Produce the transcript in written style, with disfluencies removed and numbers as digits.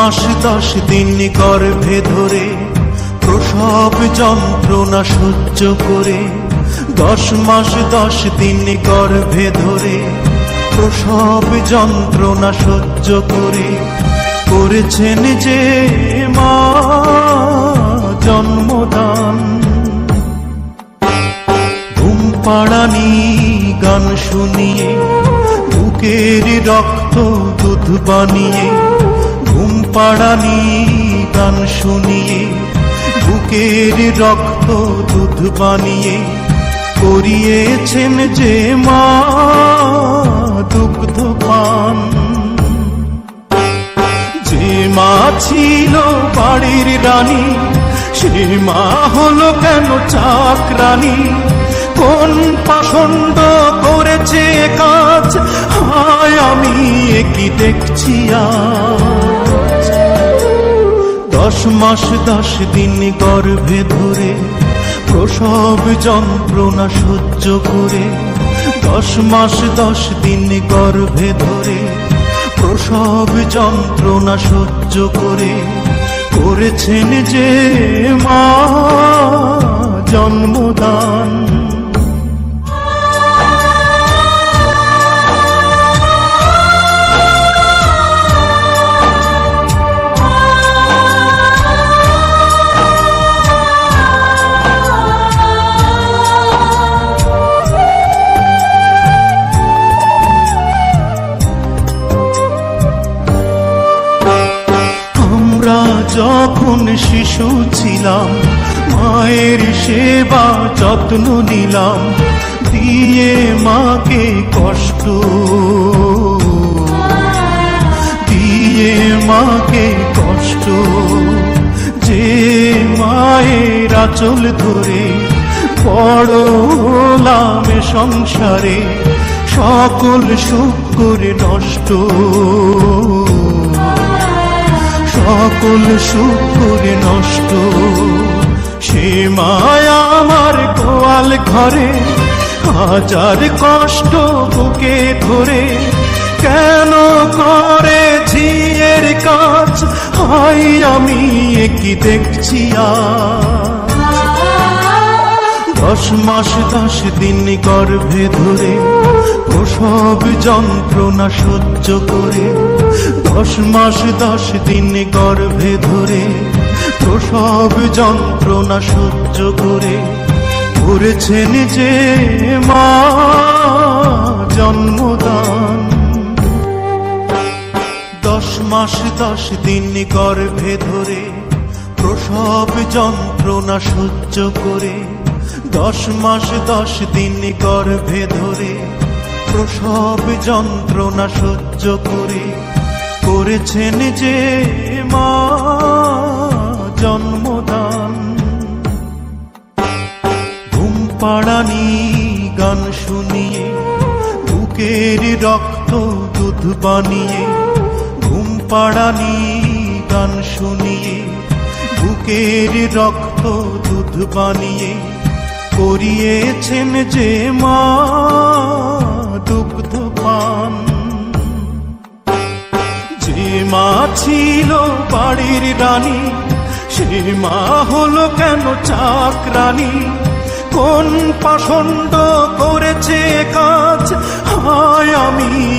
মাস 10 দিন গর্ভে ধরে প্রসব যন্ত্রণা সহ্য করে, 10 মাস 10 দিন গর্ভে ধরে প্রসব যন্ত্রণা সহ্য করে করেছেন যে মা জন্মদান। ঘুম পাড়ানি গান শুনিয়ে বুকের রক্ত দুধ বানিয়ে, ঘুম পাড়ানি গান শুনিয়ে বুকের রক্ত দুধ বানিয়ে করিয়েছেন যে মা দুগ্ধ পান। যে মা ছিল বাড়ির রানী সে মা হলো কেন চাকরানী? কোন পাষণ্ড করেছে কাজ, হায় আমি কি দেখছি আজ। 10 মাস 10 দিন গর্ভে ধরে প্রসব যন্ত্রণা সহ্য করে, 10 মাস 10 দিন গর্ভে ধরে প্রসব যন্ত্রণা সহ্য করে করেছেন যে মা জন্মদান। যখন শিশু ছিলাম মায়ের সেবা যত্ন নিলাম, দিয়ে মাকে কষ্ট, দিয়ে মাকে কষ্ট। যে মায়ের আঁচল ধরে বড় হলাম সংসারে, সকল সুখ করে নষ্ট, সকল সুখ করে নষ্ট। সে মায়া আমার গোয়াল ঘরে হাজার কষ্ট বুকে ধরে কেন করেছি এর কাজ, হাই আমি কি দেখছি আজ। 10 মাস 10 দিন গর্ভে ধরে প্রসব যন্ত্রণা সহ্য করে, 10 মাস 10 দিন গর্ভে ধরে প্রসব যন্ত্রণা সহ্য করে করেছেন যে মা জন্মদান। 10 মাস 10 দিন গর্ভে ধরে প্রসব যন্ত্রণা সহ্য করে, 10 মাস 10 দিন গর্ভে ধরে প্রসব যন্ত্রণা সহ্য করে করেছেন যে মা জন্মদান। ঘুম পাড়ানি গান শুনিয়ে বুকের রক্ত দুধ বানিয়ে, ঘুম পাড়ানি গান শুনিয়ে বুকের রক্ত দুধ বানিয়ে করিয়েছেন যে মা দুগ্ধ পান। যে মা ছিল বাড়ির রানী সে মা হলো কেন চাকরানী? কোন পাষণ্ড করেছে কাজ, হায় আমি